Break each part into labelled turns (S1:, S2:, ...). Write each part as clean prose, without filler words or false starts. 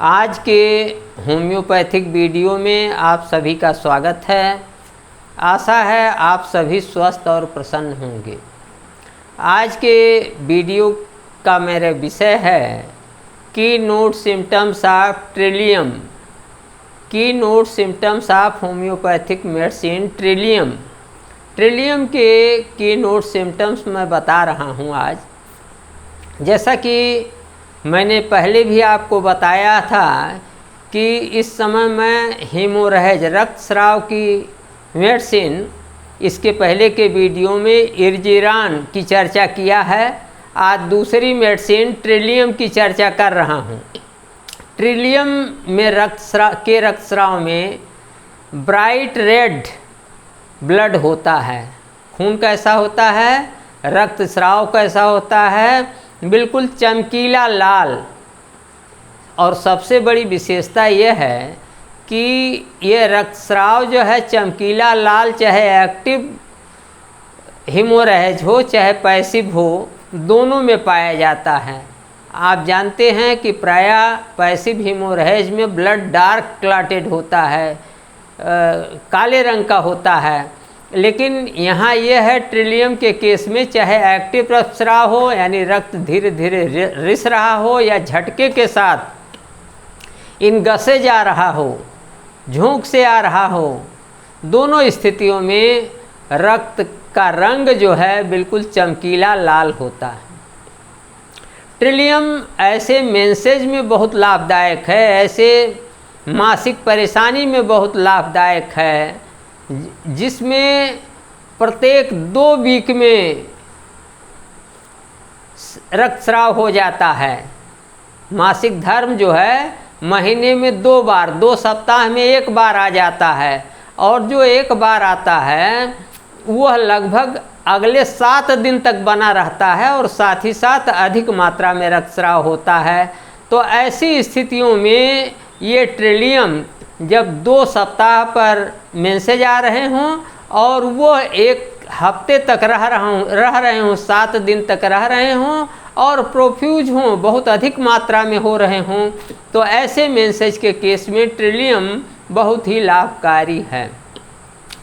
S1: आज के homeopathic video में आप सभी का स्वागत है। आशा है आप सभी स्वस्थ और प्रसन्न होंगे। आज के वीडियो का मेरा विषय है की नोट सिम्टम्स ऑफ ट्रिलियम। की note symptoms of homeopathic medicine Trillium. Trillium के की नोट सिम्टम्स मैं बता रहा हूँ आज। जैसा कि मैंने पहले भी आपको बताया था कि इस समय मैं हीमोरेज रक्तस्राव की मेडिसिन, इसके पहले के वीडियो में इर्जिरान की चर्चा किया है। आज दूसरी मेडिसिन ट्रिलियम की चर्चा कर रहा हूँ। ट्रिलियम में रक्तस्राव में ब्राइट रेड ब्लड होता है। खून कैसा होता है, रक्तस्राव कैसा होता है, बिल्कुल चमकीला लाल। और सबसे बड़ी विशेषता यह है कि ये रक्तस्राव जो है चमकीला लाल, चाहे एक्टिव हीमोरेज हो चाहे पैसिव हो, दोनों में पाया जाता है। आप जानते हैं कि प्रायः पैसिव हीमोरेज में ब्लड डार्क क्लॉटेड होता है, काले रंग का होता है। लेकिन यहाँ यह है ट्रिलियम के केस में, चाहे एक्टिव रक्तस्राव हो यानी रक्त धीरे धीरे रिस रहा हो या झटके के साथ इन गसे जा रहा हो, झोंक से आ रहा हो, दोनों स्थितियों में रक्त का रंग जो है बिल्कुल चमकीला लाल होता है। ट्रिलियम ऐसे मेंसेज में बहुत लाभदायक है, ऐसे मासिक परेशानी में बहुत लाभदायक है जिसमें प्रत्येक 2 वीक में रक्तस्राव हो जाता है। मासिक धर्म जो है महीने में 2 बार, 2 सप्ताह में 1 बार आ जाता है। और जो 1 बार आता है वह लगभग अगले 7 दिन तक बना रहता है और साथ ही साथ अधिक मात्रा में रक्तस्राव होता है। तो ऐसी स्थितियों में ये ट्रिलियम जब 2 सप्ताह पर मेंसेज आ रहे हों और वो 1 हफ्ते तक रह रहे हों, 7 दिन तक रह रहे हों और प्रोफ्यूज हों, बहुत अधिक मात्रा में हो रहे हों, तो ऐसे मेंसेज के केस में ट्रिलियम बहुत ही लाभकारी है।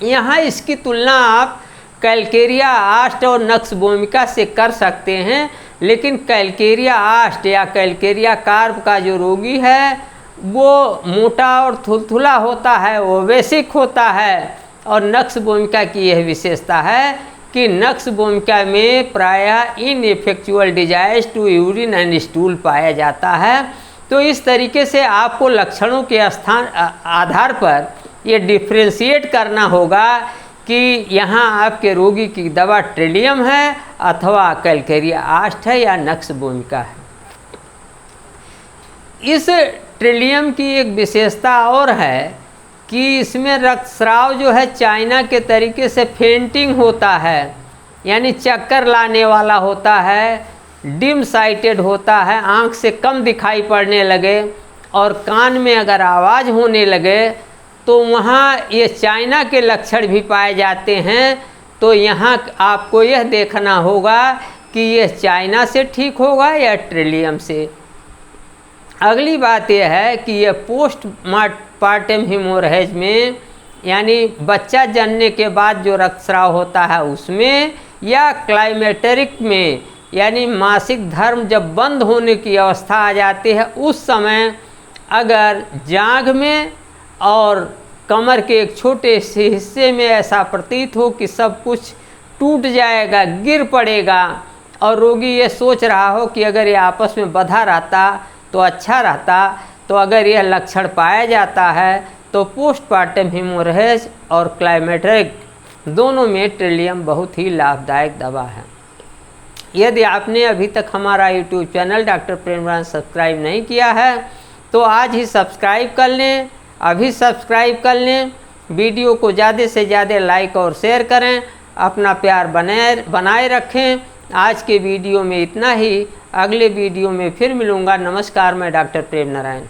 S1: यहाँ इसकी तुलना आप कैलकेरिया आस्ट और नक्स भूमिका से कर सकते हैं। लेकिन कैलकेरिया आस्ट या कैलकेरिया कार्प का जो रोगी है वो मोटा और थुलथुला होता है, ओबेसिक होता है। और नक्स भूमिका की यह विशेषता है कि नक्स भूमिका में प्रायः इनइफेक्चुअल डिजाइज टू यूरिन एंड स्टूल पाया जाता है। तो इस तरीके से आपको लक्षणों के आधार पर ये डिफ्रेंशिएट करना होगा कि यहाँ आपके रोगी की दवा ट्रिलियम है अथवा कैलकेरिया आस्ट है या नक्स भूमिका है। इस ट्रिलियम की एक विशेषता और है कि इसमें रक्तस्राव जो है चाइना के तरीके से फेंटिंग होता है, यानी चक्कर लाने वाला होता है, डिम साइटेड होता है, आँख से कम दिखाई पड़ने लगे और कान में अगर आवाज़ होने लगे तो वहाँ ये चाइना के लक्षण भी पाए जाते हैं। तो यहाँ आपको यह देखना होगा कि यह चाइना से ठीक होगा या ट्रिलियम से। अगली बात यह है कि यह पोस्ट पार्टम हीमोरेज में, यानी बच्चा जनने के बाद जो रक्तस्राव होता है उसमें, या क्लाइमेटेरिक में, यानी मासिक धर्म जब बंद होने की अवस्था आ जाती है उस समय अगर जांघ में और कमर के एक छोटे से हिस्से में ऐसा प्रतीत हो कि सब कुछ टूट जाएगा, गिर पड़ेगा, और रोगी ये सोच रहा हो कि अगर ये आपस में बंधा रहता तो अच्छा रहता, तो अगर यह लक्षण पाया जाता है तो पोस्टपार्टम हीमोरेज और क्लाइमेटेरिक दोनों में ट्रिलियम बहुत ही लाभदायक दवा है। यदि आपने अभी तक हमारा यूट्यूब चैनल डॉक्टर प्रेम सब्सक्राइब नहीं किया है तो आज ही सब्सक्राइब कर लें, अभी सब्सक्राइब कर लें। वीडियो को ज़्यादा से ज़्यादा लाइक और शेयर करें, अपना प्यार बनाए रखें। आज के वीडियो में इतना ही, अगले वीडियो में फिर मिलूँगा। नमस्कार, मैं डॉक्टर प्रेम नारायण।